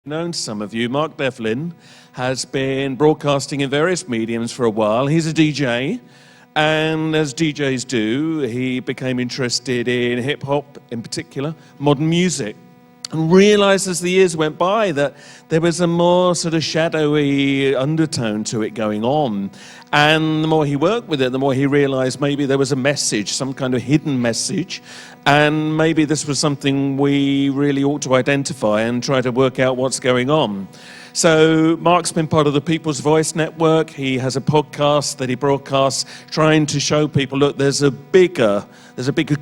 Known to some of you, Mark Devlin has been broadcasting in various mediums for a while. He's a DJ, and as DJs do, he became interested in hip-hop in particular, modern music, and realized as the years went by that there was a more sort of shadowy undertone to it going on. And the more he worked with it, the more he realized maybe there was a message, some kind of hidden message, and maybe this was something we really ought to identify and try to work out what's going on. So Mark's been part of the People's Voice Network. He has a podcast that he broadcasts trying to show people, look, there's a bigger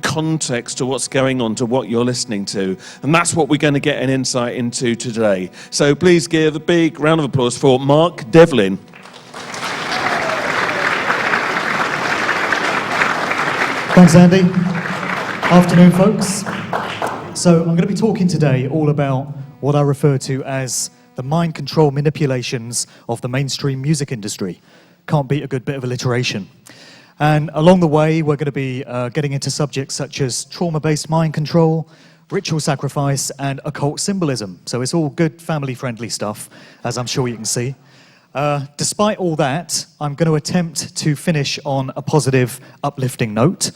context to what's going on, to what you're listening to. And that's what we're going to get an insight into today. So please give a big round of applause for Mark Devlin. Thanks, Andy. Afternoon, folks. So I'm going to be talking today all about what I refer to as the mind control manipulations of the mainstream music industry. Can't beat a good bit of alliteration. And along the way, we're going to be getting into subjects such as trauma-based mind control, ritual sacrifice, and occult symbolism. So it's all good family-friendly stuff, as I'm sure you can see. Despite all that, I'm going to attempt to finish on a positive, uplifting note.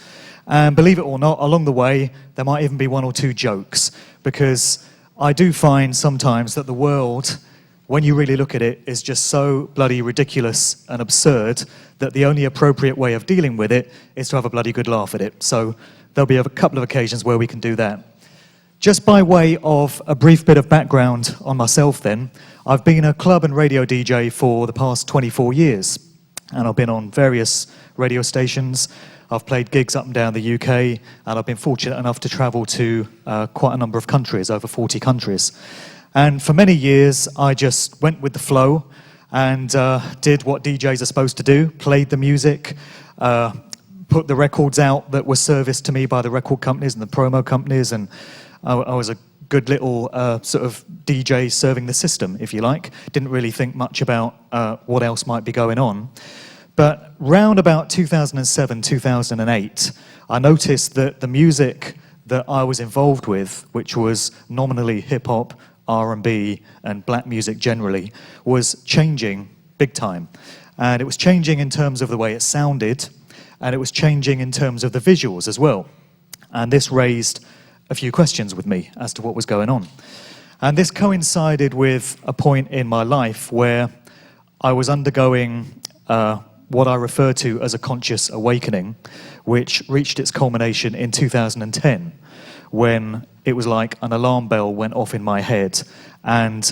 And believe it or not, along the way, there might even be one or two jokes, because I do find sometimes that the world, when you really look at it, is just so bloody ridiculous and absurd that the only appropriate way of dealing with it is to have a bloody good laugh at it. So there'll be a couple of occasions where we can do that. Just by way of a brief bit of background on myself then, I've been a club and radio DJ for the past 24 years, and I've been on various radio stations. I've played gigs up and down the UK, and I've been fortunate enough to travel to quite a number of countries, over 40 countries. And for many years, I just went with the flow and did what DJs are supposed to do, played the music, put the records out that were serviced to me by the record companies and the promo companies, and I was a good little sort of DJ serving the system, if you like. Didn't really think much about what else might be going on. But round about 2007, 2008, I noticed that the music that I was involved with, which was nominally hip-hop, R&B, and black music generally, was changing big time. And it was changing in terms of the way it sounded, and it was changing in terms of the visuals as well. And this raised a few questions with me as to what was going on. And this coincided with a point in my life where I was undergoing what I refer to as a conscious awakening, which reached its culmination in 2010, when it was like an alarm bell went off in my head, and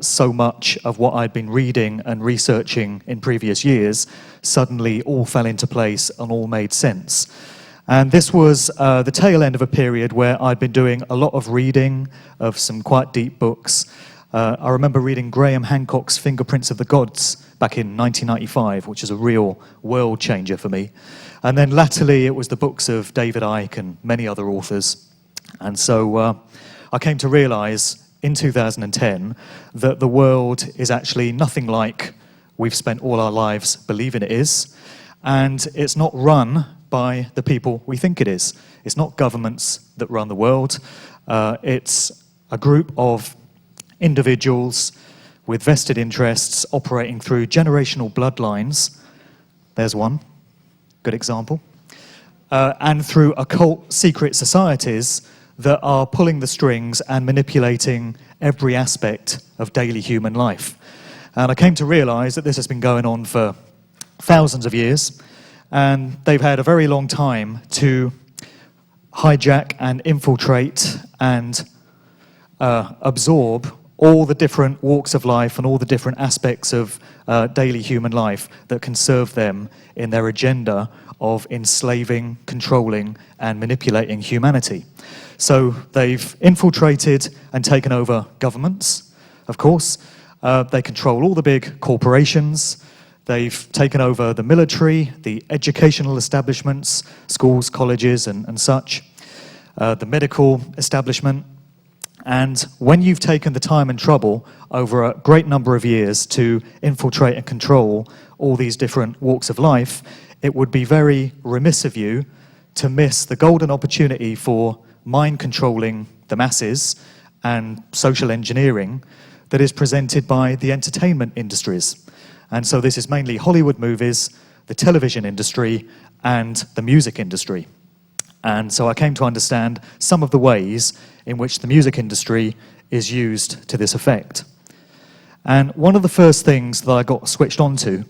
so much of what I'd been reading and researching in previous years suddenly all fell into place and all made sense. And this was the tail end of a period where I'd been doing a lot of reading of some quite deep books. I remember reading Graham Hancock's Fingerprints of the Gods back in 1995, which is a real world changer for me. And then latterly it was the books of David Icke and many other authors. And so I came to realize in 2010 that the world is actually nothing like we've spent all our lives believing it is. And it's not run by the people we think it is. It's not governments that run the world. It's a group of individuals with vested interests operating through generational bloodlines. There's one good example. And through occult secret societies that are pulling the strings and manipulating every aspect of daily human life. And I came to realize that this has been going on for thousands of years, and they've had a very long time to hijack and infiltrate and absorb all the different walks of life and all the different aspects of daily human life that can serve them in their agenda of enslaving, controlling, and manipulating humanity. So they've infiltrated and taken over governments, of course. They control all the big corporations. They've taken over the military, the educational establishments, schools, colleges, and such, the medical establishment. And when you've taken the time and trouble over a great number of years to infiltrate and control all these different walks of life, it would be very remiss of you to miss the golden opportunity for mind controlling the masses and social engineering that is presented by the entertainment industries. And so this is mainly Hollywood movies, the television industry, and the music industry. And so I came to understand some of the ways in which the music industry is used to this effect. And one of the first things that I got switched onto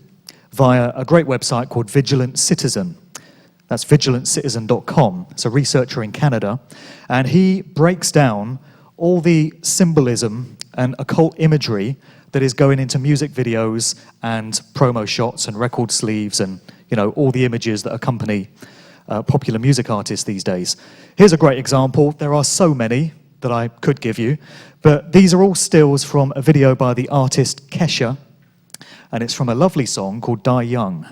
via a great website called Vigilant Citizen. That's vigilantcitizen.com. It's a researcher in Canada. And he breaks down all the symbolism and occult imagery that is going into music videos and promo shots and record sleeves and, you know, all the images that accompany popular music artists these days. Here's a great example. There are so many that I could give you, but these are all stills from a video by the artist Kesha, and it's from a lovely song called Die Young.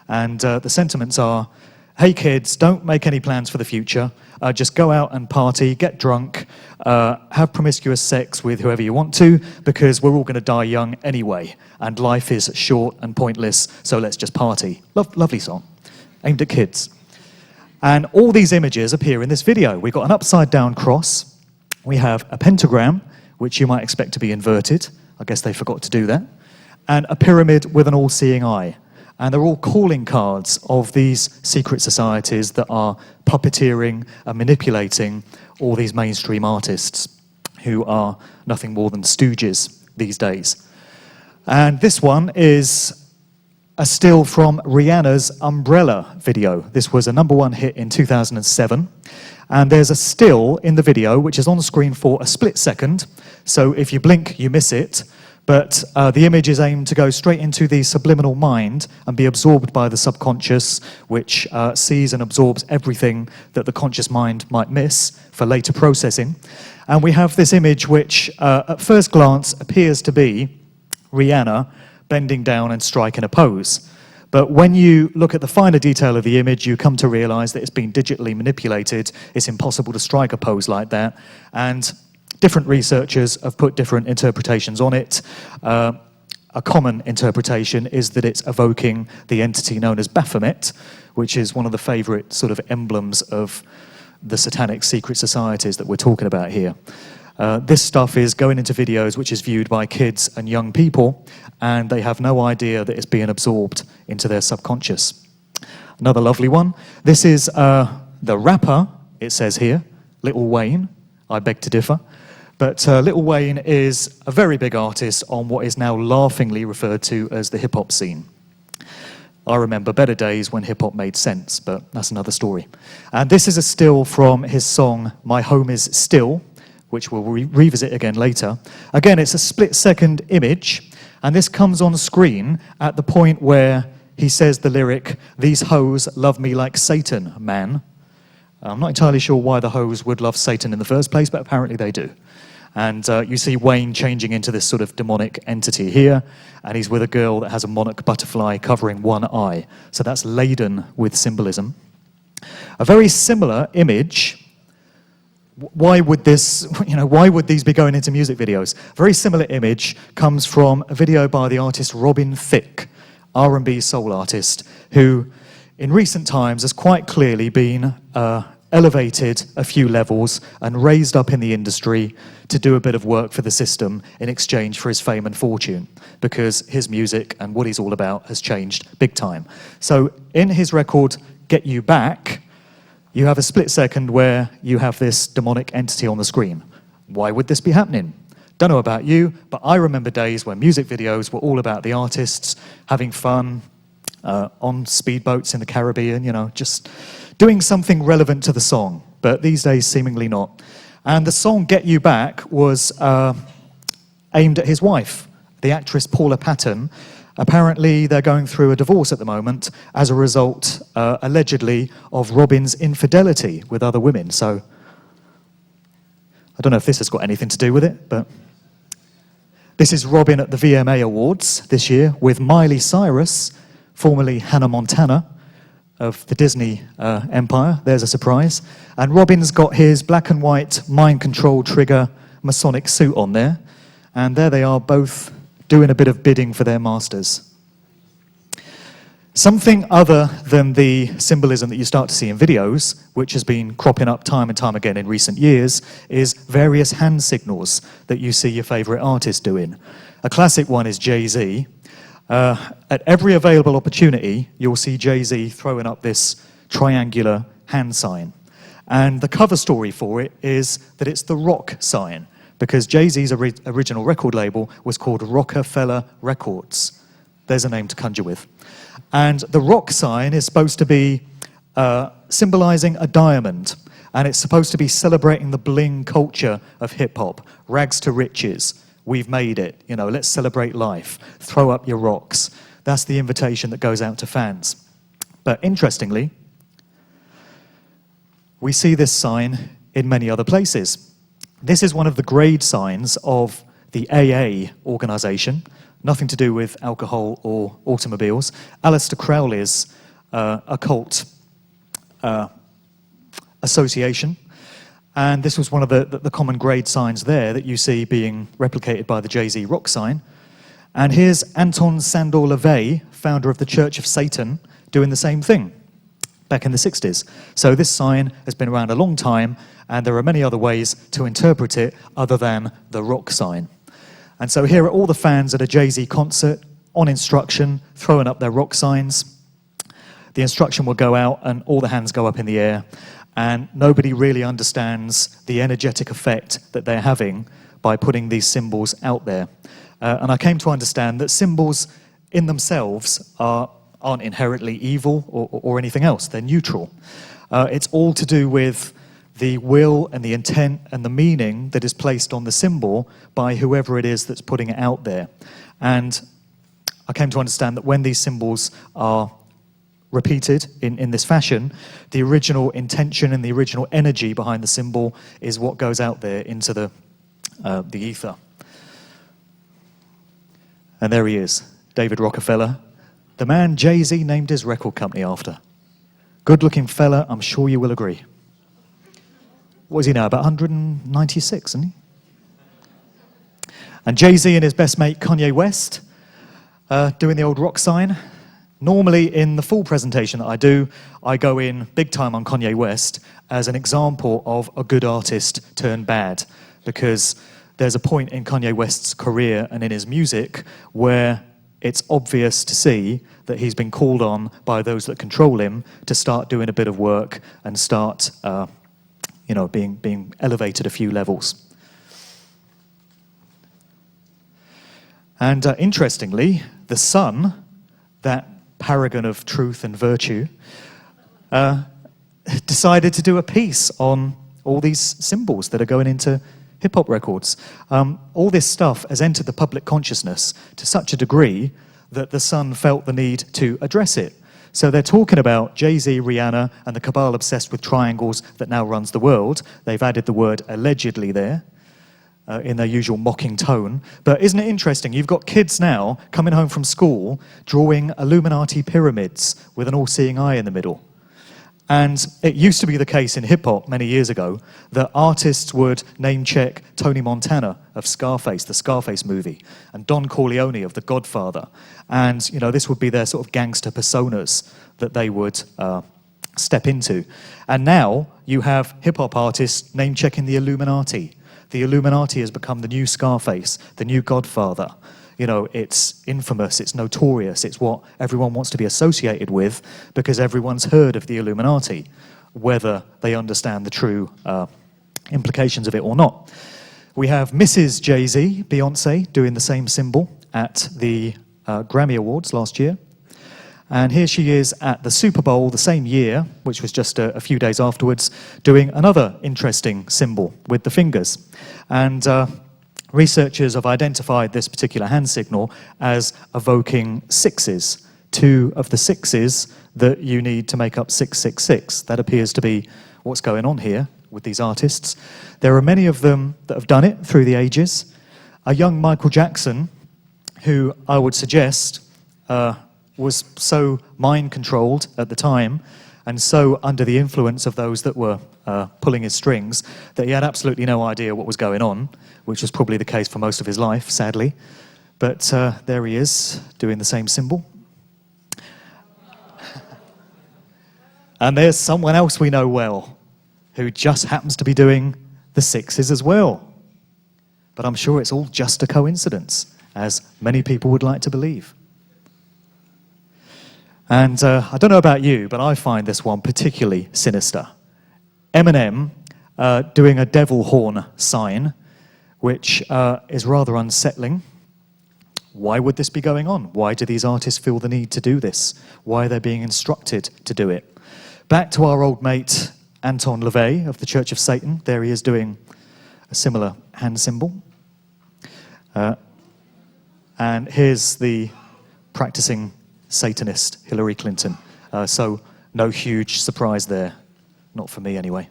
And the sentiments are, hey kids, don't make any plans for the future. Just go out and party, get drunk, have promiscuous sex with whoever you want to, because we're all going to die young anyway, and life is short and pointless, so let's just party. Lovely song, aimed at kids. And all these images appear in this video. We've got an upside-down cross. We have a pentagram, which you might expect to be inverted. I guess they forgot to do that. And a pyramid with an all-seeing eye. And they're all calling cards of these secret societies that are puppeteering and manipulating all these mainstream artists who are nothing more than stooges these days. And this one is a still from Rihanna's Umbrella video. This was a #1 hit in 2007. And there's a still in the video which is on screen for a split second. So if you blink, you miss it. But the image is aimed to go straight into the subliminal mind and be absorbed by the subconscious, which sees and absorbs everything that the conscious mind might miss for later processing. And we have this image which, at first glance, appears to be Rihanna bending down and striking a pose. But when you look at the finer detail of the image, you come to realize that it's been digitally manipulated. It's impossible to strike a pose like that. And different researchers have put different interpretations on it. A common interpretation is that it's evoking the entity known as Baphomet, which is one of the favorite sort of emblems of the satanic secret societies that we're talking about here. This stuff is going into videos which is viewed by kids and young people, and they have no idea that it's being absorbed into their subconscious. Another lovely one. This is the rapper, it says here, Lil Wayne. I beg to differ. But Lil Wayne is a very big artist on what is now laughingly referred to as the hip-hop scene. I remember better days when hip-hop made sense, but that's another story. And this is a still from his song, My Home Is Still, which we'll revisit again later. Again, it's a split-second image, and this comes on screen at the point where he says the lyric, "These hoes love me like Satan, man." I'm not entirely sure why the hoes would love Satan in the first place, but apparently they do. And you see Wayne changing into this sort of demonic entity here, and he's with a girl that has a monarch butterfly covering one eye. So that's laden with symbolism. A very similar image. Why would these be going into music videos? A very similar image comes from a video by the artist Robin Thicke, R&B soul artist, who in recent times has quite clearly been elevated a few levels and raised up in the industry to do a bit of work for the system in exchange for his fame and fortune, because his music and what he's all about has changed big time. So in his record, Get You Back, you have a split second where you have this demonic entity on the screen. Why would this be happening? Don't know about you, but I remember days when music videos were all about the artists having fun, on speedboats in the Caribbean, just doing something relevant to the song, but these days seemingly not. And the song Get You Back was aimed at his wife, the actress Paula Patton. Apparently they're going through a divorce at the moment as a result, allegedly, of Robin's infidelity with other women. So I don't know if this has got anything to do with it, but this is Robin at the VMA Awards this year with Miley Cyrus, formerly Hannah Montana, of the Disney empire. There's a surprise. And Robin's got his black and white mind control trigger Masonic suit on there. And there they are, both doing a bit of bidding for their masters. Something other than the symbolism that you start to see in videos, which has been cropping up time and time again in recent years, is various hand signals that you see your favourite artists doing. A classic one is Jay-Z. At every available opportunity, you'll see Jay-Z throwing up this triangular hand sign. And the cover story for it is that it's the rock sign, because Jay-Z's original record label was called Rockefeller Records. There's a name to conjure with. And the rock sign is supposed to be symbolizing a diamond, and it's supposed to be celebrating the bling culture of hip-hop, rags to riches. We've made it, let's celebrate life. Throw up your rocks. That's the invitation that goes out to fans. But interestingly, we see this sign in many other places. This is one of the grade signs of the AA organization, nothing to do with alcohol or automobiles. Aleister Crowley's occult association. And this was one of the common grade signs there that you see being replicated by the Jay-Z rock sign. And here's Anton Sandor LaVey, founder of the Church of Satan, doing the same thing back in the 60s. So this sign has been around a long time, and there are many other ways to interpret it other than the rock sign. And so here are all the fans at a Jay-Z concert, on instruction, throwing up their rock signs. The instruction will go out and all the hands go up in the air, and nobody really understands the energetic effect that they're having by putting these symbols out there. And I came to understand that symbols in themselves aren't inherently evil or anything else. They're neutral. It's all to do with the will and the intent and the meaning that is placed on the symbol by whoever it is that's putting it out there. And I came to understand that when these symbols are repeated in this fashion, the original intention and the original energy behind the symbol is what goes out there into the ether. And there he is, David Rockefeller, the man Jay-Z named his record company after. Good-looking fella, I'm sure you will agree. What is he now, about 196, isn't he? And Jay-Z and his best mate Kanye West doing the old rock sign. Normally in the full presentation that I do, I go in big time on Kanye West as an example of a good artist turned bad, because there's a point in Kanye West's career and in his music where it's obvious to see that he's been called on by those that control him to start doing a bit of work and start being elevated a few levels. And interestingly, the sun, that paragon of truth and virtue, decided to do a piece on all these symbols that are going into hip-hop records. All this stuff has entered the public consciousness to such a degree that the Sun felt the need to address it. So they're talking about Jay-Z, Rihanna, and the cabal obsessed with triangles that now runs the world. They've added the word allegedly there in their usual mocking tone. But isn't it interesting? You've got kids now coming home from school drawing Illuminati pyramids with an all-seeing eye in the middle. And it used to be the case in hip-hop many years ago that artists would name-check Tony Montana of Scarface, the Scarface movie, and Don Corleone of The Godfather. And, this would be their sort of gangster personas that they would step into. And now you have hip-hop artists name-checking the Illuminati. The Illuminati has become the new Scarface, the new Godfather. It's infamous, it's notorious, it's what everyone wants to be associated with because everyone's heard of the Illuminati, whether they understand the true implications of it or not. We have Mrs. Jay-Z, Beyonce, doing the same symbol at the Grammy Awards last year. And here she is at the Super Bowl the same year, which was just a few days afterwards, doing another interesting symbol with the fingers. And researchers have identified this particular hand signal as evoking sixes, 2 of the 6s that you need to make up 666. That appears to be what's going on here with these artists. There are many of them that have done it through the ages. A young Michael Jackson, who I would suggest was so mind-controlled at the time and so under the influence of those that were pulling his strings that he had absolutely no idea what was going on, which was probably the case for most of his life, sadly. But there he is, doing the same symbol. And there's someone else we know well who just happens to be doing the sixes as well. But I'm sure it's all just a coincidence, as many people would like to believe. And I don't know about you, but I find this one particularly sinister. Eminem doing a devil horn sign, which is rather unsettling. Why would this be going on? Why do these artists feel the need to do this? Why are they being instructed to do it? Back to our old mate, Anton LaVey of the Church of Satan. There he is doing a similar hand symbol. And here's the practicing Satanist, Hillary Clinton. So no huge surprise there. Not for me anyway.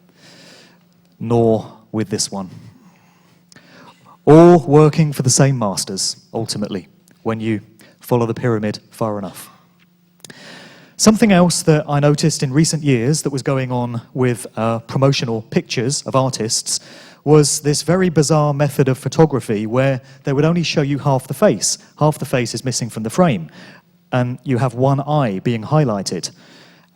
Nor with this one. All working for the same masters, ultimately, when you follow the pyramid far enough. Something else that I noticed in recent years that was going on with promotional pictures of artists was this very bizarre method of photography where they would only show you half the face. Half the face is missing from the frame, and you have one eye being highlighted.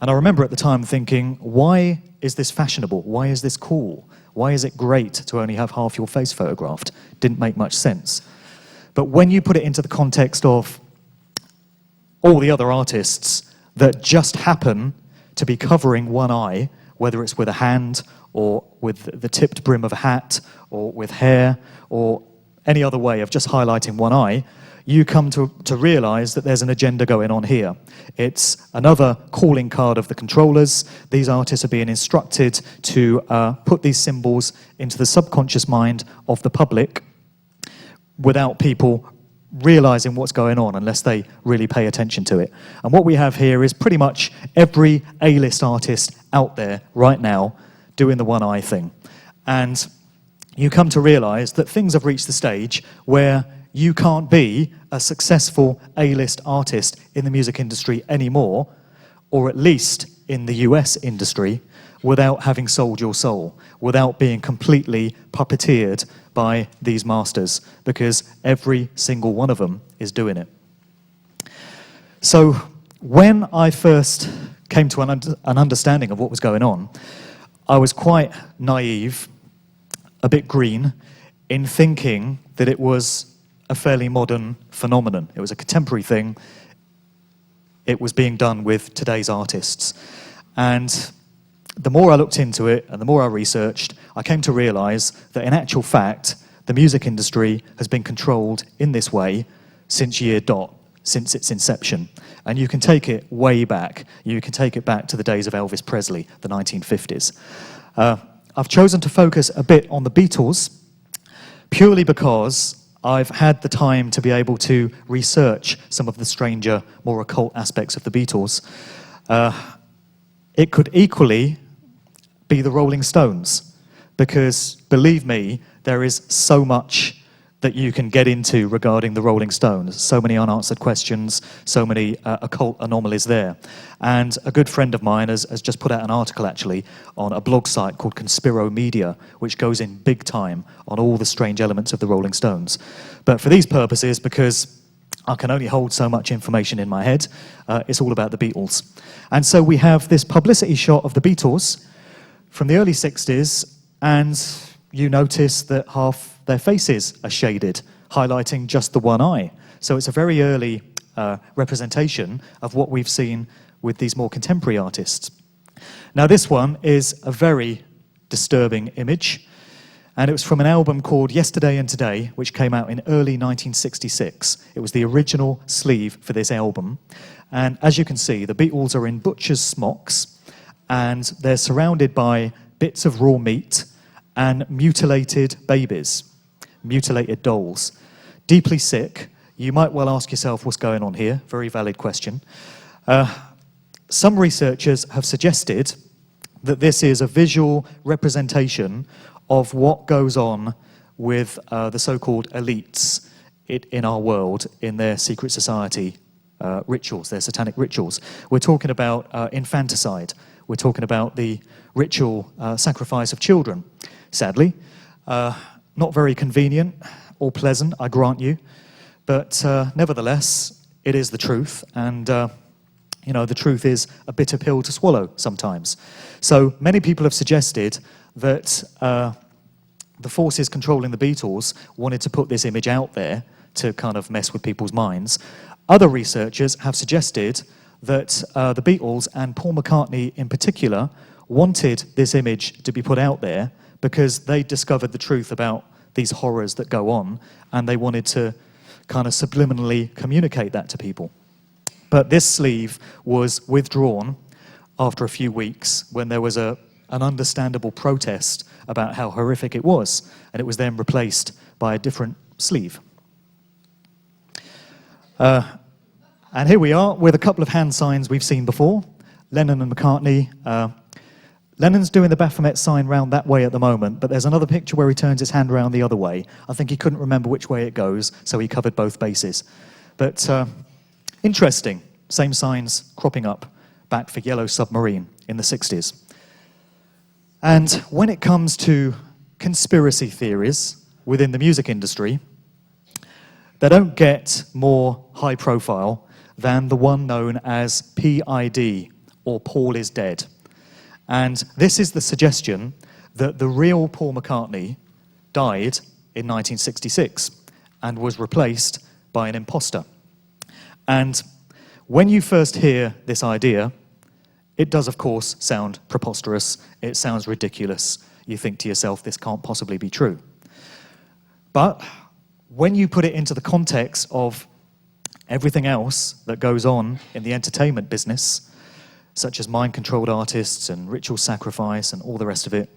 And I remember at the time thinking, why is this fashionable? Why is this cool? Why is it great to only have half your face photographed? Didn't make much sense. But when you put it into the context of all the other artists that just happen to be covering one eye, whether it's with a hand or with the tipped brim of a hat or with hair or any other way of just highlighting one eye, you come to realize that there's an agenda going on here. It's another calling card of the controllers. These artists are being instructed to put these symbols into the subconscious mind of the public without people realizing what's going on unless they really pay attention to it. And what we have here is pretty much every A-list artist out there right now doing the one eye thing. And you come to realize that things have reached the stage where you can't be a successful A-list artist in the music industry anymore, or at least in the US industry, without having sold your soul, without being completely puppeteered by these masters, because every single one of them is doing it. So when I first came to an understanding of what was going on, I was quite naive, a bit green, in thinking that it was a fairly modern phenomenon. It was a contemporary thing. It was being done with today's artists. And the more I looked into it and the more I researched, I came to realize that in actual fact, the music industry has been controlled in this way since year dot, since its inception. And you can take it way back. You can take it back to the days of Elvis Presley, the 1950s. I've chosen to focus a bit on the Beatles purely because I've had the time to be able to research some of the stranger, more occult aspects of the Beatles. It could equally be the Rolling Stones, because believe me, there is so much that you can get into regarding the Rolling Stones. So many unanswered questions, so many occult anomalies there. And a good friend of mine has just put out an article actually on a blog site called Conspiro Media, which goes in big time on all the strange elements of the Rolling Stones. But for these purposes, because I can only hold so much information in my head, it's all about the Beatles. And so we have this publicity shot of the Beatles from the early 60s, and you notice that half their faces are shaded, highlighting just the one eye. So it's a very early representation of what we've seen with these more contemporary artists. Now this one is a very disturbing image, and it was from an album called Yesterday and Today, which came out in early 1966. It was the original sleeve for this album. And as you can see, the Beatles are in butcher's smocks, and they're surrounded by bits of raw meat and mutilated babies, mutilated dolls. Deeply sick. You might well ask yourself what's going on here. Very valid question. Some researchers have suggested that this is a visual representation of what goes on with the so-called elites in our world, in their secret society rituals, their satanic rituals. We're talking about infanticide. We're talking about the ritual sacrifice of children. Sadly, not very convenient or pleasant, I grant you, but nevertheless, it is the truth, and the truth is a bitter pill to swallow sometimes. So many people have suggested that the forces controlling the Beatles wanted to put this image out there to kind of mess with people's minds. Other researchers have suggested that the Beatles, and Paul McCartney in particular, wanted this image to be put out there because they discovered the truth about these horrors that go on, and they wanted to kind of subliminally communicate that to people. But this sleeve was withdrawn after a few weeks when there was an understandable protest about how horrific it was, and it was then replaced by a different sleeve. And here we are with a couple of hand signs we've seen before, Lennon and McCartney. Lennon's doing the Baphomet sign round that way at the moment, but there's another picture where he turns his hand around the other way. I think he couldn't remember which way it goes, so he covered both bases. But interesting, same signs cropping up back for Yellow Submarine in the 60s. And when it comes to conspiracy theories within the music industry, they don't get more high profile than the one known as PID, or Paul is dead. And this is the suggestion that the real Paul McCartney died in 1966 and was replaced by an imposter. And when you first hear this idea, it does, of course, sound preposterous. It sounds ridiculous. You think to yourself, this can't possibly be true. But when you put it into the context of everything else that goes on in the entertainment business, such as mind-controlled artists and ritual sacrifice and all the rest of it,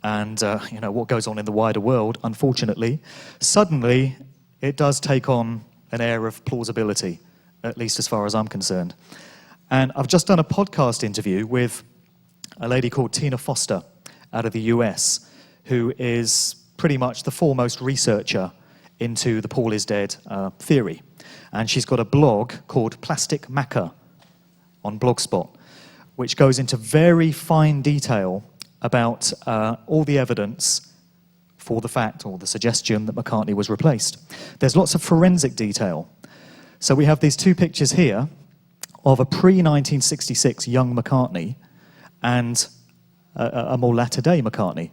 and what goes on in the wider world, unfortunately, suddenly it does take on an air of plausibility, at least as far as I'm concerned. And I've just done a podcast interview with a lady called Tina Foster out of the US, who is pretty much the foremost researcher into the Paul is dead theory. And she's got a blog called Plastic Matter on Blogspot, which goes into very fine detail about all the evidence for the fact or the suggestion that McCartney was replaced. There's lots of forensic detail. So we have these two pictures here of a pre-1966 young McCartney and a more latter-day McCartney.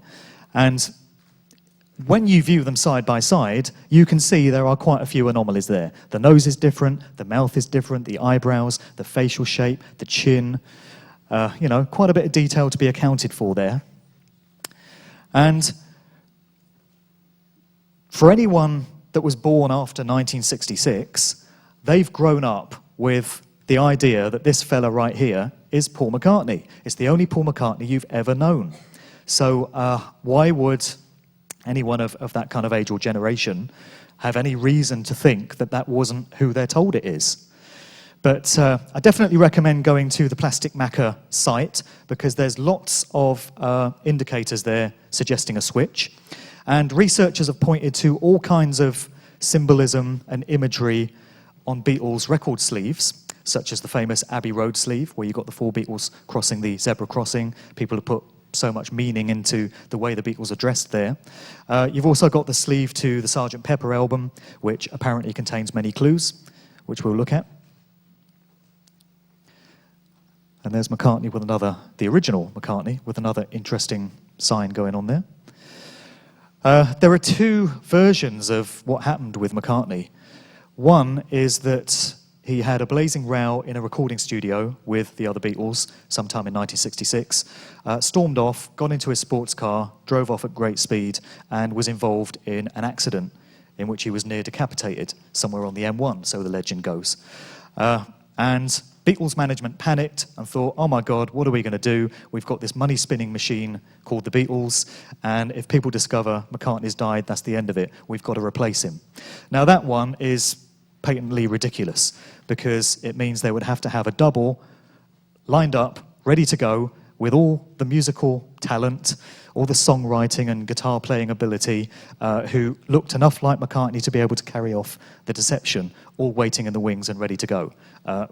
And when you view them side by side, you can see there are quite a few anomalies there. The nose is different, the mouth is different, the eyebrows, the facial shape, the chin, quite a bit of detail to be accounted for there. And for anyone that was born after 1966, they've grown up with the idea that this fella right here is Paul McCartney. It's the only Paul McCartney you've ever known. So why would anyone of that kind of age or generation have any reason to think that that wasn't who they're told it is? But I definitely recommend going to the Plastic Matter site because there's lots of indicators there suggesting a switch. And researchers have pointed to all kinds of symbolism and imagery on Beatles record sleeves, such as the famous Abbey Road sleeve, where you've got the four Beatles crossing the zebra crossing. People have put so much meaning into the way the Beatles are dressed there. You've also got the sleeve to the Sgt. Pepper album, which apparently contains many clues, which we'll look at. And there's McCartney with the original McCartney, with another interesting sign going on there. There are two versions of what happened with McCartney. One is that he had a blazing row in a recording studio with the other Beatles sometime in 1966, stormed off, got into his sports car, drove off at great speed, and was involved in an accident in which he was near decapitated somewhere on the M1, so the legend goes. And Beatles management panicked and thought, oh my God, what are we going to do? We've got this money-spinning machine called the Beatles, and if people discover McCartney's died, that's the end of it. We've got to replace him. Now that one is patently ridiculous because it means they would have to have a double lined up, ready to go, with all the musical talent, all the songwriting and guitar playing ability, who looked enough like McCartney to be able to carry off the deception, all waiting in the wings and ready to go.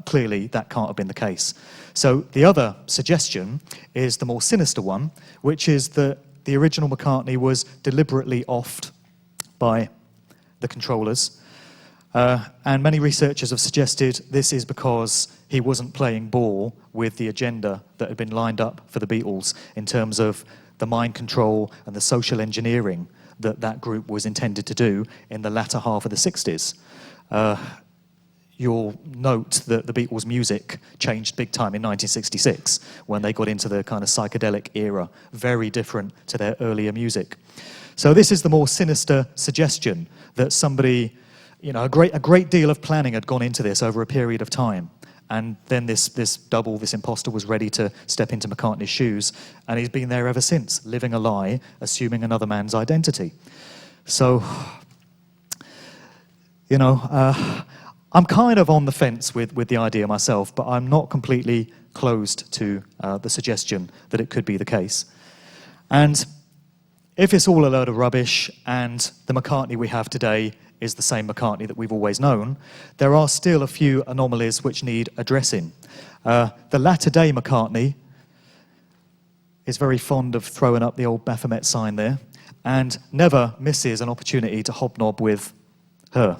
Clearly, that can't have been the case. So the other suggestion is the more sinister one, which is that the original McCartney was deliberately offed by the controllers, And many researchers have suggested this is because he wasn't playing ball with the agenda that had been lined up for the Beatles in terms of the mind control and the social engineering that group was intended to do in the latter half of the 60s. You'll note that the Beatles' music changed big time in 1966 when they got into the kind of psychedelic era, very different to their earlier music. So this is the more sinister suggestion that somebody, a great deal of planning had gone into this over a period of time. And then this imposter was ready to step into McCartney's shoes, and he's been there ever since, living a lie, assuming another man's identity. So, I'm kind of on the fence with the idea myself, but I'm not completely closed to the suggestion that it could be the case. And if it's all a load of rubbish and the McCartney we have today is the same McCartney that we've always known, there are still a few anomalies which need addressing. The latter-day McCartney is very fond of throwing up the old Baphomet sign there and never misses an opportunity to hobnob with her.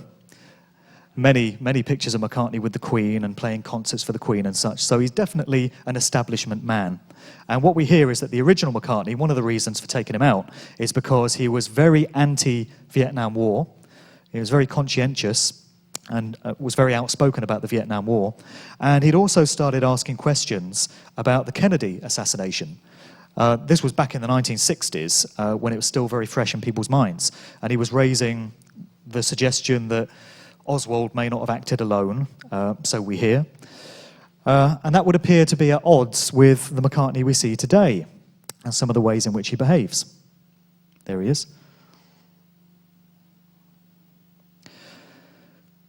Many pictures of McCartney with the Queen and playing concerts for the Queen and such, so he's definitely an establishment man. And what we hear is that the original McCartney, one of the reasons for taking him out is because he was very anti-Vietnam War. He was very conscientious and was very outspoken about the Vietnam War. And he'd also started asking questions about the Kennedy assassination. This was back in the 1960s, when it was still very fresh in people's minds. And he was raising the suggestion that Oswald may not have acted alone, so we hear. And that would appear to be at odds with the McCartney we see today and some of the ways in which he behaves. There he is.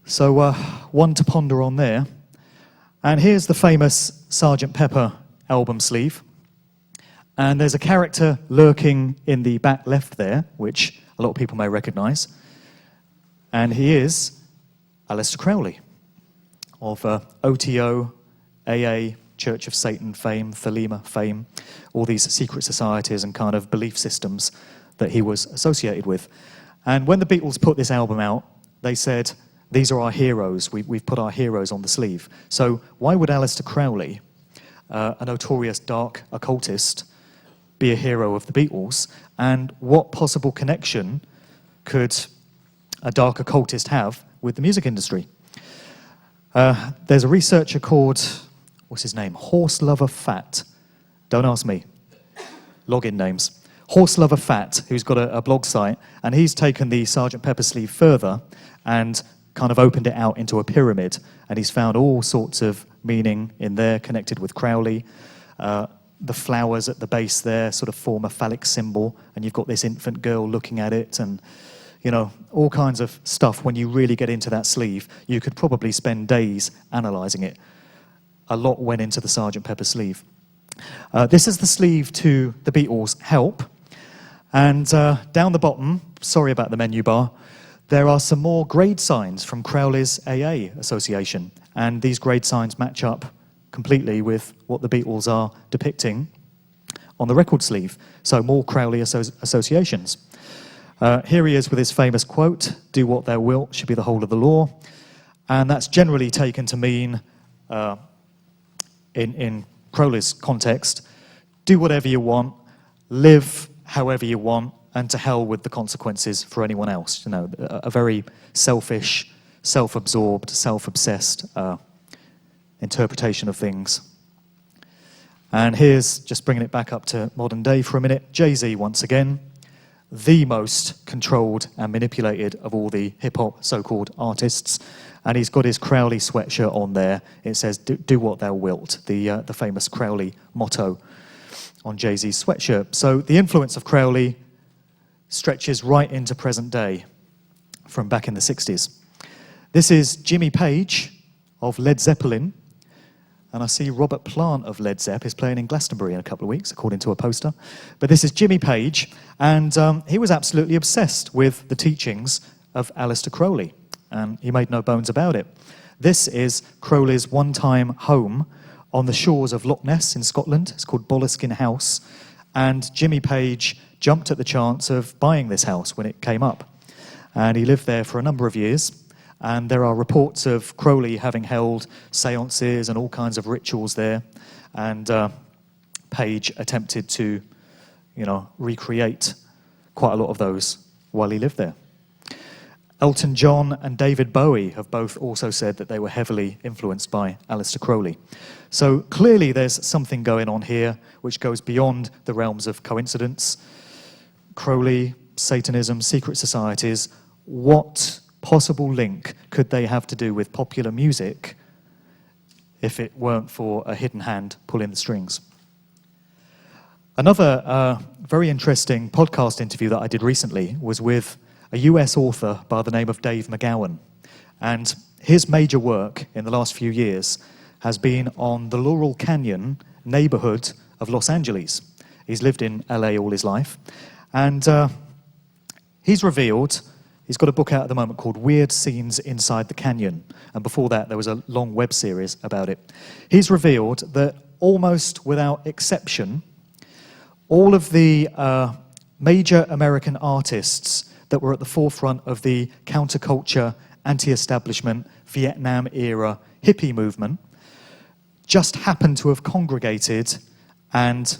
So one to ponder on there. And here's the famous Sgt. Pepper album sleeve. And there's a character lurking in the back left there, which a lot of people may recognise. And he is Aleister Crowley of OTO, AA, Church of Satan fame, Thelema fame, all these secret societies and kind of belief systems that he was associated with. And when the Beatles put this album out, they said, these are our heroes, we've put our heroes on the sleeve. So why would Aleister Crowley, a notorious dark occultist, be a hero of the Beatles? And what possible connection could a dark occultist have with the music industry? There's a researcher called, what's his name? Horse Lover Fat. Don't ask me. Login names. Horse Lover Fat, who's got a blog site, and he's taken the Sgt. Pepper sleeve further and kind of opened it out into a pyramid, and he's found all sorts of meaning in there connected with Crowley. The flowers at the base there sort of form a phallic symbol, and you've got this infant girl looking at it, and all kinds of stuff. When you really get into that sleeve, you could probably spend days analysing it. A lot went into the Sgt. Pepper sleeve. This is the sleeve to the Beatles' Help, and down the bottom, sorry about the menu bar, there are some more grade signs from Crowley's AA association, and these grade signs match up completely with what the Beatles are depicting on the record sleeve. So more Crowley associations. Here he is with his famous quote, "Do what thou wilt should be the whole of the law." And that's generally taken to mean, in Crowley's context, do whatever you want, live however you want, and to hell with the consequences for anyone else. A very selfish, self-absorbed, self-obsessed interpretation of things. And here's, just bringing it back up to modern day for a minute, Jay-Z once again, the most controlled and manipulated of all the hip-hop so-called artists. And he's got his Crowley sweatshirt on there. It says, do what thou wilt, the famous Crowley motto on Jay-Z's sweatshirt. So the influence of Crowley stretches right into present day from back in the 60s. This is Jimmy Page of Led Zeppelin, and I see Robert Plant of Led Zepp is playing in Glastonbury in a couple of weeks, according to a poster. But this is Jimmy Page, and he was absolutely obsessed with the teachings of Aleister Crowley, and he made no bones about it. This is Crowley's one-time home on the shores of Loch Ness in Scotland. It's called Boleskine House, and Jimmy Page jumped at the chance of buying this house when it came up. And he lived there for a number of years, And there are reports of Crowley having held seances and all kinds of rituals there. And Page attempted to, recreate quite a lot of those while he lived there. Elton John and David Bowie have both also said that they were heavily influenced by Aleister Crowley. So clearly there's something going on here which goes beyond the realms of coincidence. Crowley, Satanism, secret societies, what possible link could they have to do with popular music if it weren't for a hidden hand pulling the strings? Another very interesting podcast interview that I did recently was with a US author by the name of Dave McGowan. And his major work in the last few years has been on the Laurel Canyon neighborhood of Los Angeles. He's lived in LA all his life. And he's revealed, he's got a book out at the moment called Weird Scenes Inside the Canyon. And before that, there was a long web series about it. He's revealed that almost without exception, all of the major American artists that were at the forefront of the counterculture, anti-establishment, Vietnam-era hippie movement just happened to have congregated and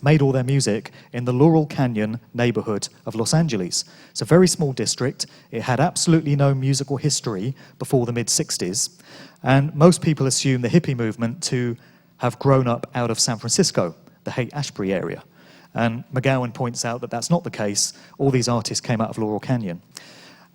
made all their music in the Laurel Canyon neighborhood of Los Angeles. It's a very small district. It had absolutely no musical history before the mid-60s, and most people assume the hippie movement to have grown up out of San Francisco, the Haight-Ashbury area. And McGowan points out that that's not the case. All these artists came out of Laurel Canyon.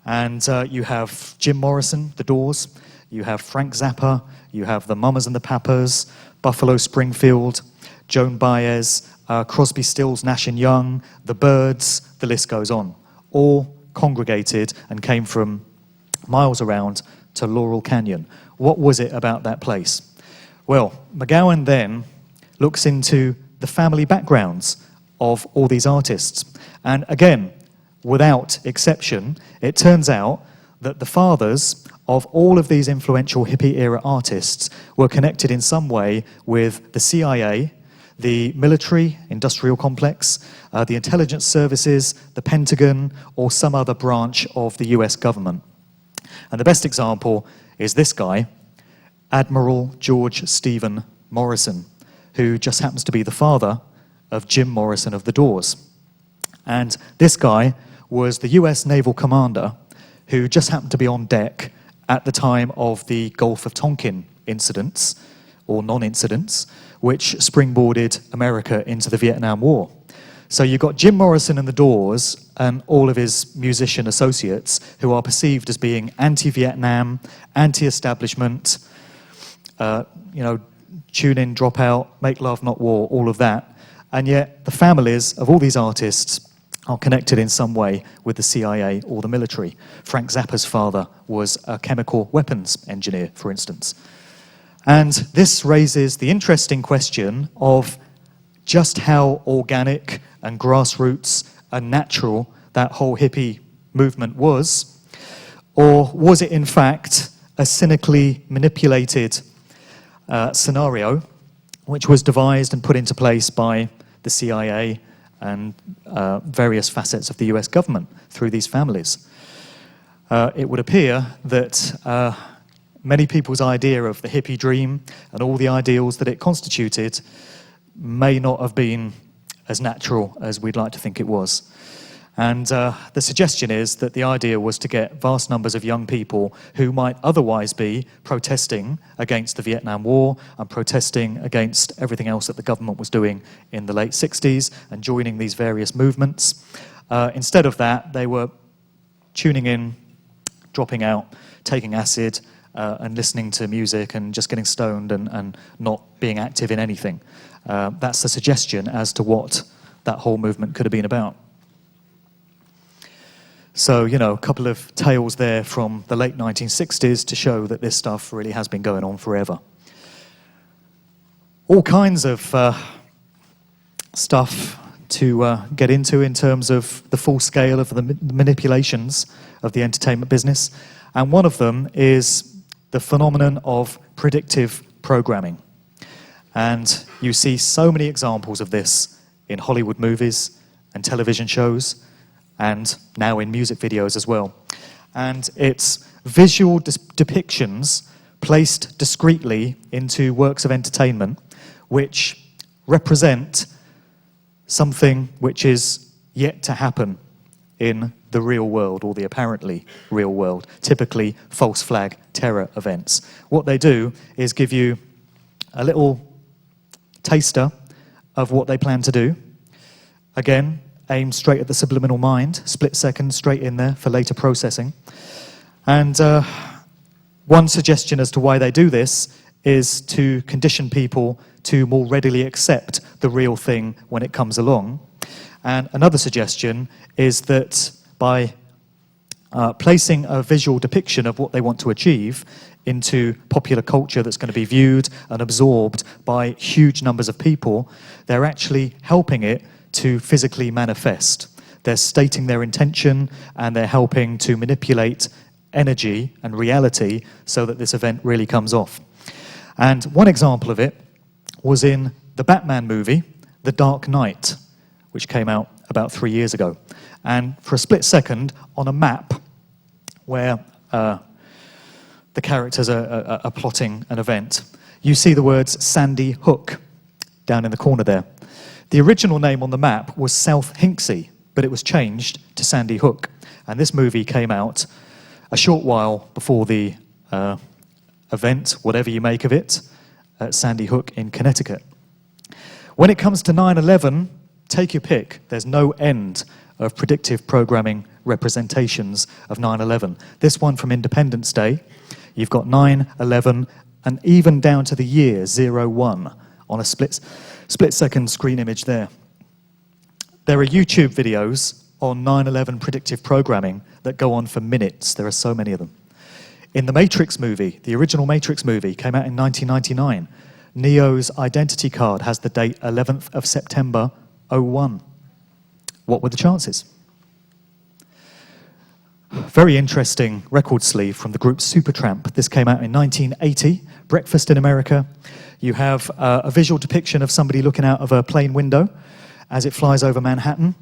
And you have Jim Morrison, The Doors, you have Frank Zappa, you have the Mamas and the Papas, Buffalo Springfield, Joan Baez, Crosby, Stills, Nash & Young, The Byrds, the list goes on. All congregated and came from miles around to Laurel Canyon. What was it about that place? Well, McGowan then looks into the family backgrounds of all these artists. And again, without exception, it turns out that the fathers of all of these influential hippie-era artists were connected in some way with the CIA, the military industrial complex, the intelligence services, the Pentagon, or some other branch of the US government. And the best example is this guy, Admiral George Stephen Morrison, who just happens to be the father of Jim Morrison of The Doors. And this guy was the US naval commander who just happened to be on deck at the time of the Gulf of Tonkin incidents, or non-incidents, which springboarded America into the Vietnam War. So you've got Jim Morrison and The Doors and all of his musician associates who are perceived as being anti-Vietnam, anti-establishment, tune in, drop out, make love, not war, all of that. And yet the families of all these artists are connected in some way with the CIA or the military. Frank Zappa's father was a chemical weapons engineer, for instance. And this raises the interesting question of just how organic and grassroots and natural that whole hippie movement was, or was it in fact a cynically manipulated scenario which was devised and put into place by the CIA and various facets of the US government through these families. It would appear that many people's idea of the hippie dream and all the ideals that it constituted may not have been as natural as we'd like to think it was. And the suggestion is that the idea was to get vast numbers of young people who might otherwise be protesting against the Vietnam War and protesting against everything else that the government was doing in the late 60s and joining these various movements. Instead of that, they were tuning in, dropping out, taking acid, and listening to music and just getting stoned and not being active in anything. That's the suggestion as to what that whole movement could have been about. So, a couple of tales there from the late 1960s to show that this stuff really has been going on forever. All kinds of stuff to get into in terms of the full scale of the manipulations of the entertainment business. And one of them is the phenomenon of predictive programming. And you see so many examples of this in Hollywood movies and television shows, and now in music videos as well. and it's visual depictions placed discreetly into works of entertainment which represent something which is yet to happen in the real world, or the apparently real world, typically false flag terror events. What they do is give you a little taster of what they plan to do. Again, aimed straight at the subliminal mind, split second, straight in there for later processing. And one suggestion as to why they do this is to condition people to more readily accept the real thing when it comes along. And another suggestion is that by placing a visual depiction of what they want to achieve into popular culture that's going to be viewed and absorbed by huge numbers of people, they're actually helping it to physically manifest. They're stating their intention, and they're helping to manipulate energy and reality so that this event really comes off. And one example of it was in the Batman movie, The Dark Knight, which came out about 3 years ago. And for a split second, on a map where the characters are plotting an event, you see the words Sandy Hook down in the corner there. The original name on the map was South Hinksey, but it was changed to Sandy Hook. And this movie came out a short while before the event, whatever you make of it, at Sandy Hook in Connecticut. When it comes to 9/11, take your pick. There's no end of predictive programming representations of 9/11. This one from Independence Day, you've got 9/11, and even down to the year 01 on a split-second screen image there. There are YouTube videos on 9/11 predictive programming that go on for minutes. There are so many of them. In the Matrix movie, the original Matrix movie came out in 1999. Neo's identity card has the date 11th of September 01. What were the chances? Very interesting record sleeve from the group Supertramp. This came out in 1980, Breakfast in America. You have a visual depiction of somebody looking out of a plane window as it flies over Manhattan,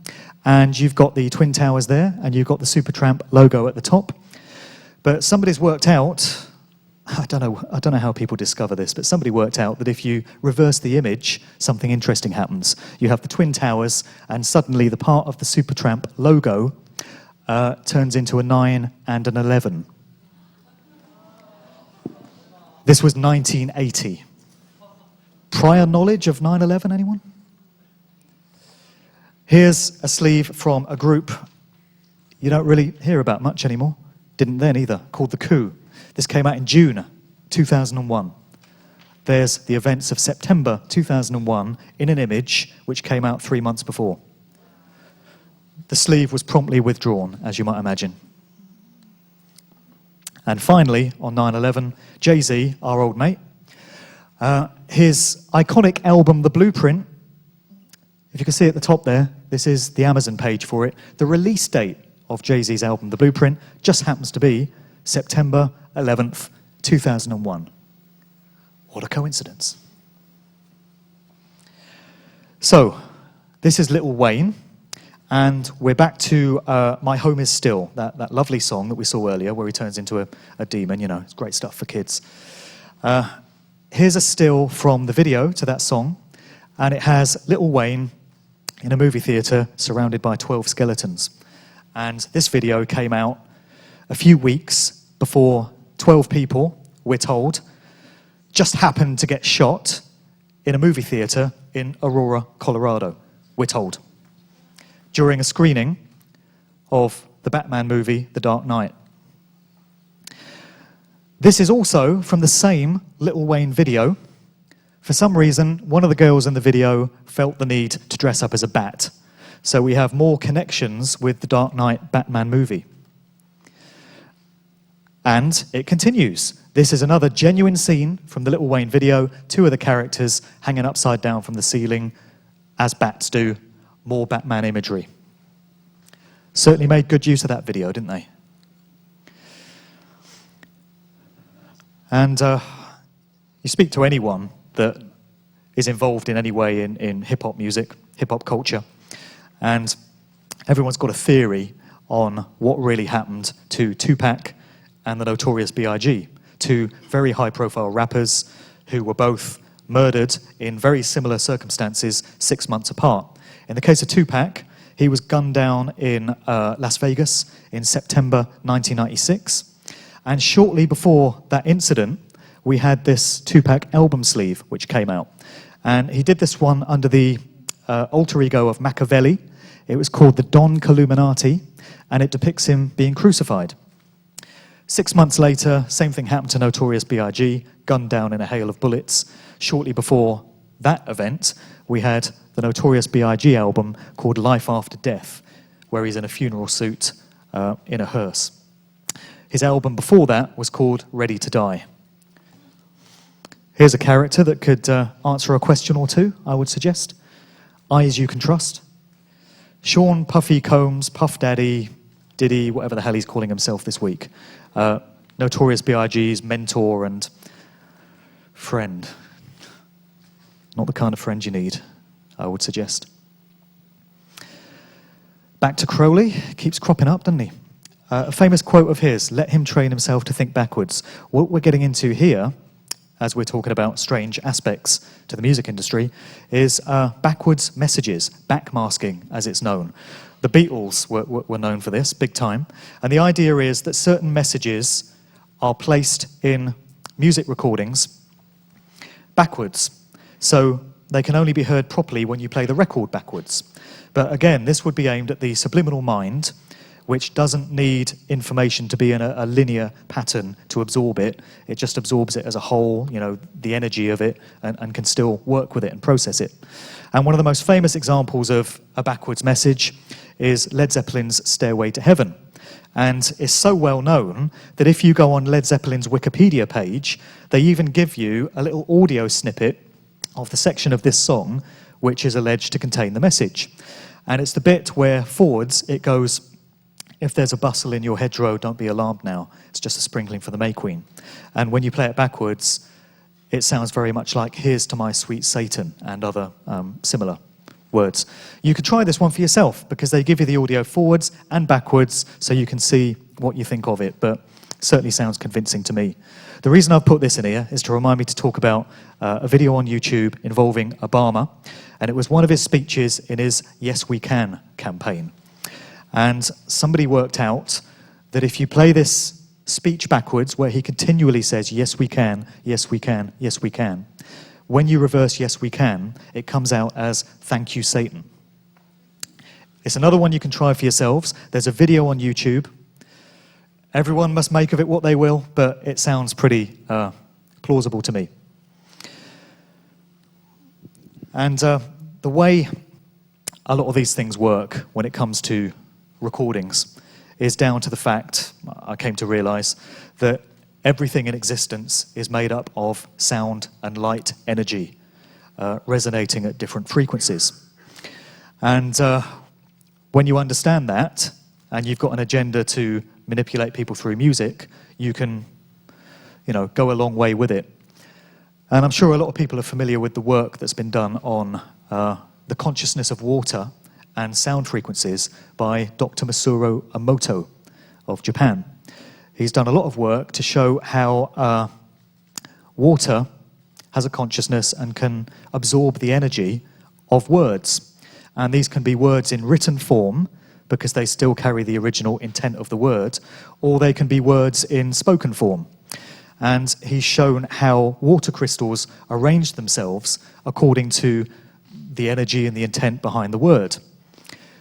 and you've got the Twin Towers there, and you've got the Supertramp logo at the top. But somebody's worked out, I don't know how people discover this, but somebody worked out that if you reverse the image, something interesting happens. You have the Twin Towers, and suddenly the part of the Supertramp logo turns into a 9 and an 11. This was 1980. Prior knowledge of 9/11, anyone? Here's a sleeve from a group you don't really hear about much anymore. Didn't then either, called The Coup. This came out in June 2001. There's the events of September 2001 in an image which came out 3 months before. The sleeve was promptly withdrawn, as you might imagine. And finally, on 9/11, Jay-Z, our old mate, his iconic album, The Blueprint, if you can see at the top there, this is the Amazon page for it. The release date of Jay-Z's album, The Blueprint, just happens to be September 11th, 2001. What a coincidence. So, this is Little Wayne, and we're back to My Home Is Still, that lovely song that we saw earlier where he turns into a demon. You know, it's great stuff for kids. Here's a still from the video to that song, and it has Little Wayne in a movie theatre surrounded by 12 skeletons. And this video came out a few weeks before 12 people, we're told, just happened to get shot in a movie theatre in Aurora, Colorado, we're told, during a screening of the Batman movie, The Dark Knight. This is also from the same Little Wayne video. For some reason, one of the girls in the video felt the need to dress up as a bat. So we have more connections with the Dark Knight Batman movie. And it continues. This is another genuine scene from the Little Wayne video. 2 of the characters hanging upside down from the ceiling, as bats do. More Batman imagery. Certainly made good use of that video, didn't they? And you speak to anyone that is involved in any way in hip-hop music, hip-hop culture, and everyone's got a theory on what really happened to Tupac and the Notorious B.I.G, two very high-profile rappers who were both murdered in very similar circumstances 6 months apart. In the case of Tupac, he was gunned down in Las Vegas in September 1996. And shortly before that incident, we had this Tupac album sleeve, which came out. And he did this one under the alter ego of Machiavelli. It was called the Don Illuminati, and it depicts him being crucified. 6 months later, same thing happened to Notorious B.I.G, gunned down in a hail of bullets. Shortly before that event, we had the Notorious B.I.G album called Life After Death, where he's in a funeral suit in a hearse. His album before that was called Ready to Die. Here's a character that could answer a question or two, I would suggest. Eyes you can trust. Sean Puffy Combs, Puff Daddy, Diddy, whatever the hell he's calling himself this week. Notorious B.I.G's mentor and friend. Not the kind of friend you need, I would suggest. Back to Crowley, keeps cropping up, doesn't he? A famous quote of his, let him train himself to think backwards. What we're getting into here, as we're talking about strange aspects to the music industry, is backwards messages, backmasking as it's known. The Beatles were known for this, big time. And the idea is that certain messages are placed in music recordings backwards. So they can only be heard properly when you play the record backwards. But again, this would be aimed at the subliminal mind, which doesn't need information to be in a linear pattern to absorb it. It just absorbs it as a whole, you know, the energy of it, and can still work with it and process it. And one of the most famous examples of a backwards message is Led Zeppelin's Stairway to Heaven. And it's so well known that if you go on Led Zeppelin's Wikipedia page, they even give you a little audio snippet of the section of this song which is alleged to contain the message. And it's the bit where forwards it goes, if there's a bustle in your hedgerow, don't be alarmed now. It's just a sprinkling for the May Queen. And when you play it backwards, it sounds very much like, here's to my sweet Satan, and other similar words. You could try this one for yourself, because they give you the audio forwards and backwards, so you can see what you think of it, but it certainly sounds convincing to me. The reason I've put this in here is to remind me to talk about a video on YouTube involving Obama, and it was one of his speeches in his Yes We Can campaign. And somebody worked out that if you play this speech backwards, where he continually says, yes we can, yes we can, yes we can, when you reverse yes we can, it comes out as thank you Satan. It's another one you can try for yourselves. There's a video on YouTube. Everyone must make of it what they will, but it sounds pretty plausible to me. And the way a lot of these things work when it comes to recordings is down to the fact, I came to realize, that everything in existence is made up of sound and light energy resonating at different frequencies. And when you understand that, and you've got an agenda to manipulate people through music, you can, go a long way with it. And I'm sure a lot of people are familiar with the work that's been done on the consciousness of water and sound frequencies by Dr. Masaru Emoto of Japan. He's done a lot of work to show how water has a consciousness and can absorb the energy of words. And these can be words in written form, because they still carry the original intent of the word, or they can be words in spoken form. And he's shown how water crystals arrange themselves according to the energy and the intent behind the word.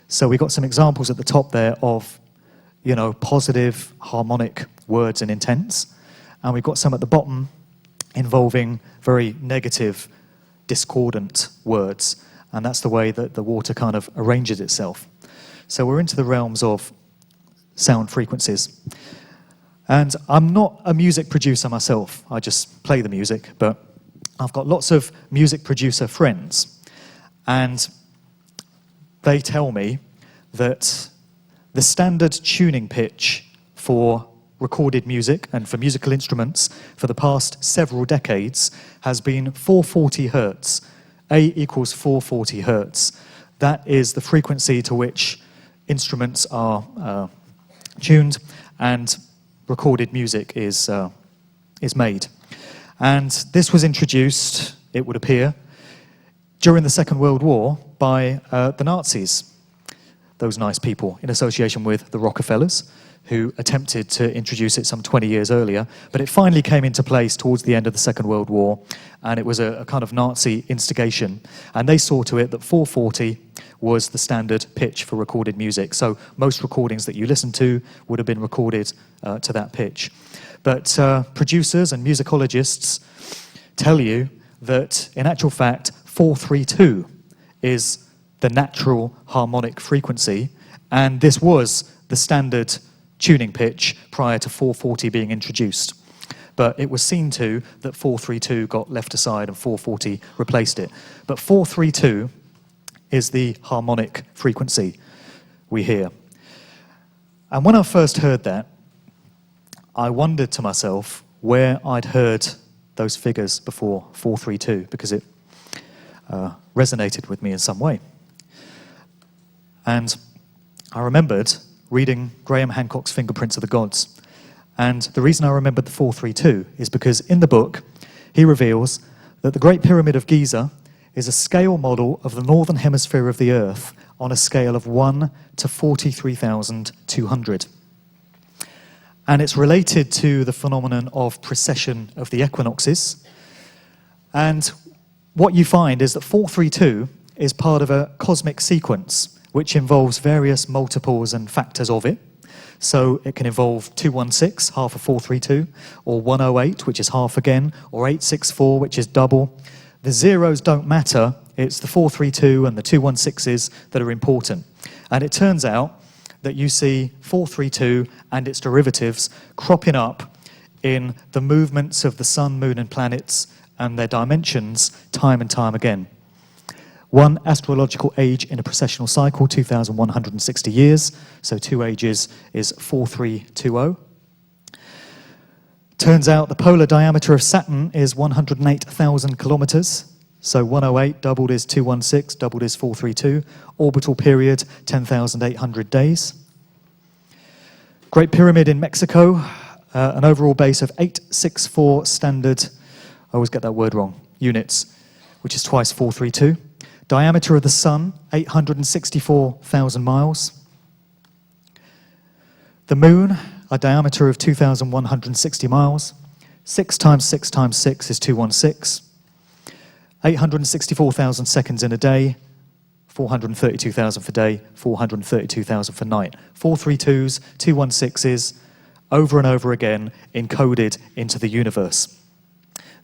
So we've got some examples at the top there of, positive harmonic words and intents. And we've got some at the bottom involving very negative, discordant words. And that's the way that the water kind of arranges itself. So we're into the realms of sound frequencies. And I'm not a music producer myself. I just play the music, but I've got lots of music producer friends. And they tell me that the standard tuning pitch for recorded music and for musical instruments for the past several decades has been 440 hertz. A equals 440 hertz. That is the frequency to which instruments are tuned, and recorded music is made. And this was introduced, it would appear, during the Second World War by the Nazis, those nice people, in association with the Rockefellers, who attempted to introduce it some 20 years earlier. But it finally came into place towards the end of the Second World War, and it was a kind of Nazi instigation. And they saw to it that 440 was the standard pitch for recorded music. So most recordings that you listen to would have been recorded to that pitch. But producers and musicologists tell you that, in actual fact, 432 is the natural harmonic frequency, and this was the standard tuning pitch prior to 440 being introduced. But it was seen to that 432 got left aside and 440 replaced it. But 432 is the harmonic frequency we hear. And when I first heard that, I wondered to myself where I'd heard those figures before, 432, because it resonated with me in some way. And I remembered reading Graham Hancock's Fingerprints of the Gods. And the reason I remembered the 432 is because in the book, he reveals that the Great Pyramid of Giza is a scale model of the northern hemisphere of the Earth on a scale of 1 to 43,200. And it's related to the phenomenon of precession of the equinoxes. And what you find is that 432 is part of a cosmic sequence which involves various multiples and factors of it. So it can involve 216, half of 432, or 108, which is half again, or 864, which is double. The zeros don't matter, it's the 432 and the 216s that are important. And it turns out that you see 432 and its derivatives cropping up in the movements of the sun, moon, and planets and their dimensions time and time again. One astrological age in a precessional cycle, 2,160 years, so 2 ages is 4320. Turns out the polar diameter of Saturn is 108,000 kilometers, so 108 doubled is 216, doubled is 432. Orbital period, 10,800 days. Great Pyramid in Mexico, an overall base of 864 standard, I always get that word wrong, units, which is twice 432. Diameter of the sun, 864,000 miles. The moon, a diameter of 2,160 miles. 6 times 6 times 6 is 216. 864,000 seconds in a day. 432,000 for day, 432,000 for night. 432s, 216s, over and over again, encoded into the universe.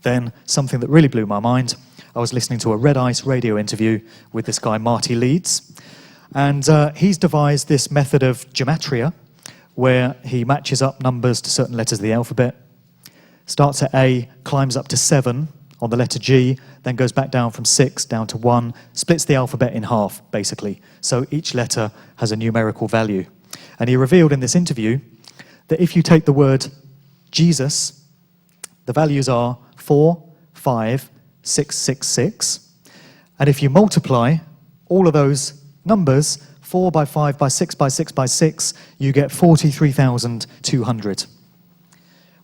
Then, something that really blew my mind, I was listening to a Red Ice radio interview with this guy, Marty Leeds, and he's devised this method of gematria, where he matches up numbers to certain letters of the alphabet, starts at A, climbs up to 7 on the letter G, then goes back down from 6 down to 1, splits the alphabet in half, basically. So each letter has a numerical value. And he revealed in this interview that if you take the word Jesus, the values are 4, 5, 6, 6, 6. And if you multiply all of those numbers, 4 by 5 by 6 by 6 by 6, you get 43,200.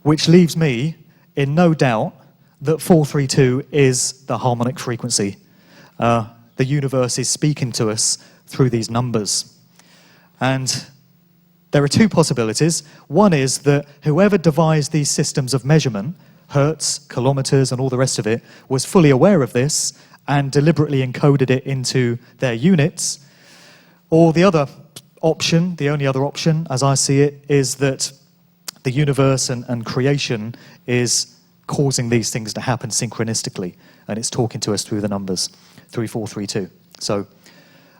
Which leaves me in no doubt that 432 is the harmonic frequency. The universe is speaking to us through these numbers. And there are two possibilities. One is that whoever devised these systems of measurement, hertz, kilometers, and all the rest of it, was fully aware of this and deliberately encoded it into their units. Or the other option, the only other option, as I see it, is that the universe and creation is causing these things to happen synchronistically, and it's talking to us through the numbers, through 432. So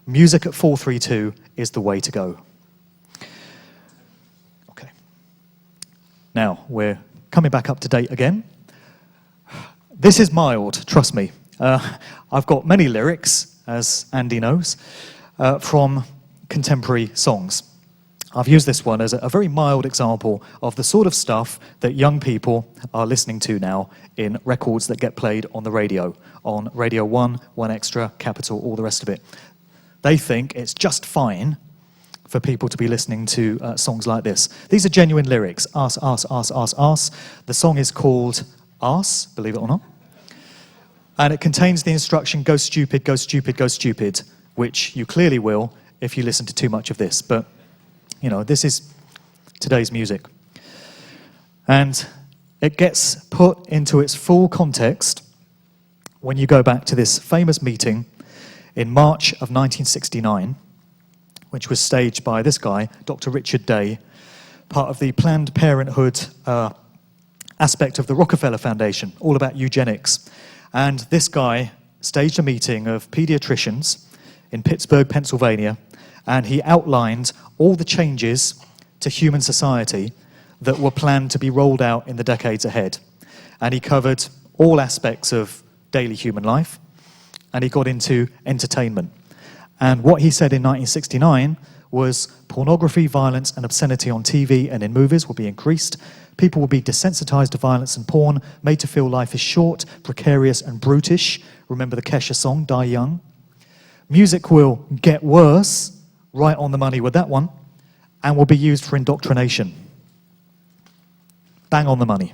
music at 432 is the way to go. Okay. Now, we're coming back up to date again. This is mild, trust me. I've got many lyrics, as Andy knows, from contemporary songs. I've used this one as a very mild example of the sort of stuff that young people are listening to now in records that get played on the radio, on Radio 1, 1 Extra, Capital, all the rest of it. They think it's just fine for people to be listening to songs like this. These are genuine lyrics. Arse, arse, arse, arse, arse. The song is called Arse, believe it or not. And it contains the instruction, go stupid, go stupid, go stupid, which you clearly will if you listen to too much of this. But, you know, this is today's music. And it gets put into its full context when you go back to this famous meeting in March of 1969, which was staged by this guy, Dr. Richard Day, part of the Planned Parenthood aspect of the Rockefeller Foundation, all about eugenics. And this guy staged a meeting of pediatricians in Pittsburgh, Pennsylvania, and he outlined all the changes to human society that were planned to be rolled out in the decades ahead. And he covered all aspects of daily human life, and he got into entertainment. And what he said in 1969 was pornography, violence, and obscenity on TV and in movies will be increased. People will be desensitized to violence and porn, made to feel life is short, precarious, and brutish. Remember the Kesha song, Die Young? Music will get worse, right on the money with that one, and will be used for indoctrination. Bang on the money.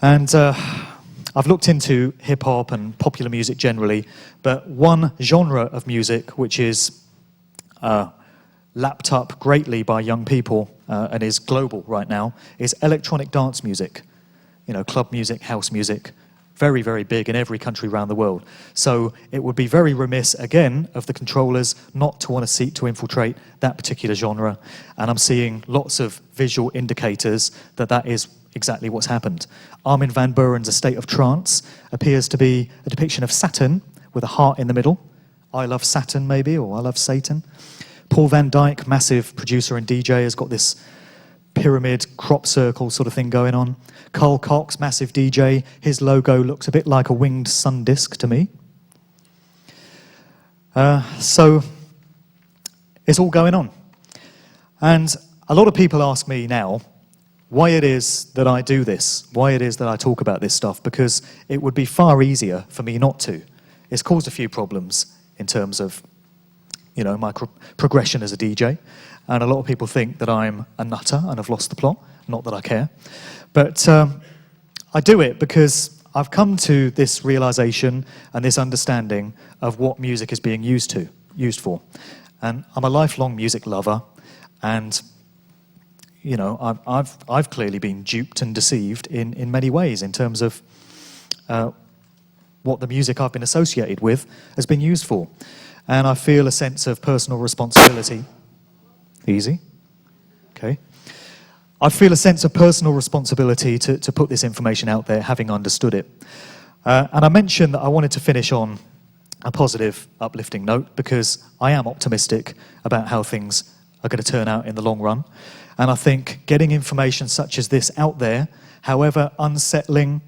And I've looked into hip-hop and popular music generally, but one genre of music which is lapped up greatly by young people and is global right now is electronic dance music. You know, club music, house music, very, very big in every country around the world. So it would be very remiss, again, of the controllers not to want to seek to infiltrate that particular genre. And I'm seeing lots of visual indicators that that is exactly what's happened. Armin van Buuren's A State of Trance appears to be a depiction of Saturn with a heart in the middle. I love Saturn, maybe, or I love Satan. Paul Van Dyk, massive producer and DJ, has got this pyramid crop circle sort of thing going on. Carl Cox, massive DJ, his logo looks a bit like a winged sun disk to me. So it's all going on. And a lot of people ask me now why it is that I do this, why it is that I talk about this stuff, because it would be far easier for me not to. It's caused a few problems in terms of, you know, my progression as a DJ. And a lot of people think that I'm a nutter and I've lost the plot. Not that I care. But I do it because I've come to this realization and this understanding of what music is being used for. And I'm a lifelong music lover, and you know, I've clearly been duped and deceived in many ways in terms of what the music I've been associated with has been used for. And I feel a sense of personal responsibility. Easy. Okay. I feel a sense of personal responsibility to put this information out there, having understood it. And I mentioned that I wanted to finish on a positive, uplifting note, because I am optimistic about how things are going to turn out in the long run. And I think getting information such as this out there, however unsettling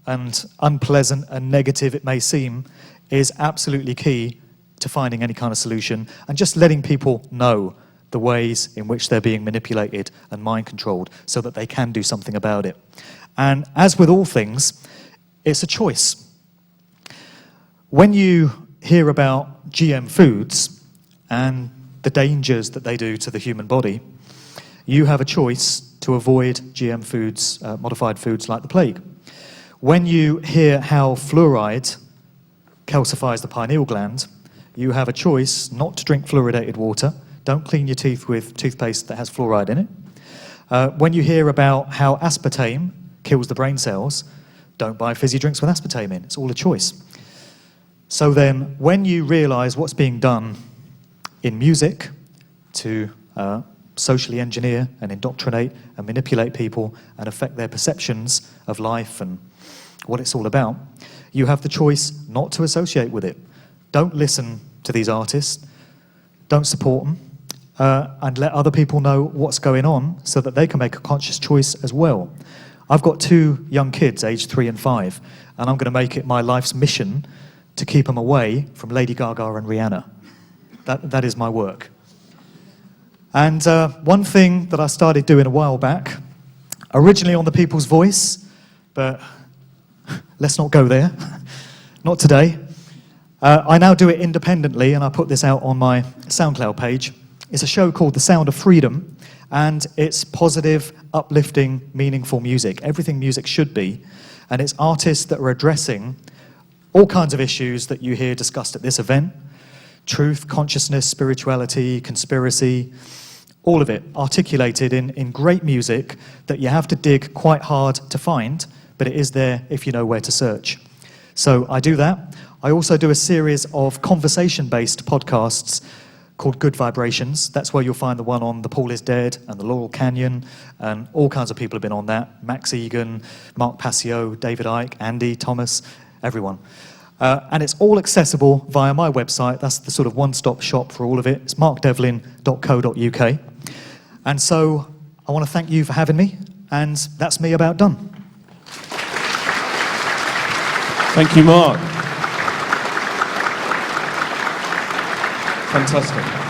and unpleasant and negative it may seem, is absolutely key to finding any kind of solution, and just letting people know the ways in which they're being manipulated and mind-controlled so that they can do something about it. And as with all things, it's a choice. When you hear about GM foods and the dangers that they do to the human body, you have a choice to avoid GM foods, modified foods like the plague. When you hear how fluoride calcifies the pineal gland, you have a choice not to drink fluoridated water. Don't clean your teeth with toothpaste that has fluoride in it. When you hear about how aspartame kills the brain cells, don't buy fizzy drinks with aspartame in. It's all a choice. So then, when you realize what's being done in music to socially engineer and indoctrinate and manipulate people and affect their perceptions of life and what it's all about, you have the choice not to associate with it. Don't listen to these artists. Don't support them. And let other people know what's going on so that they can make a conscious choice as well. I've got 2 young kids, aged 3 and 5, and I'm going to make it my life's mission to keep them away from Lady Gaga and Rihanna. That is my work. And one thing that I started doing a while back, originally on The People's Voice, but let's not go there, not today. I now do it independently, and I put this out on my SoundCloud page. It's a show called The Sound of Freedom, and it's positive, uplifting, meaningful music, everything music should be, and it's artists that are addressing all kinds of issues that you hear discussed at this event: truth, consciousness, spirituality, conspiracy, all of it articulated in great music that you have to dig quite hard to find, but it is there if you know where to search. So I do that. I also do a series of conversation-based podcasts called Good Vibrations. That's where you'll find the one on The Paul is Dead and the Laurel Canyon, and all kinds of people have been on that. Max Egan, Mark Passio, David Icke, Andy, Thomas, everyone. And it's all accessible via my website. That's the sort of one-stop shop for all of it. It's markdevlin.co.uk. And so I want to thank you for having me, and that's me about done. Thank you, Mark. Fantastic.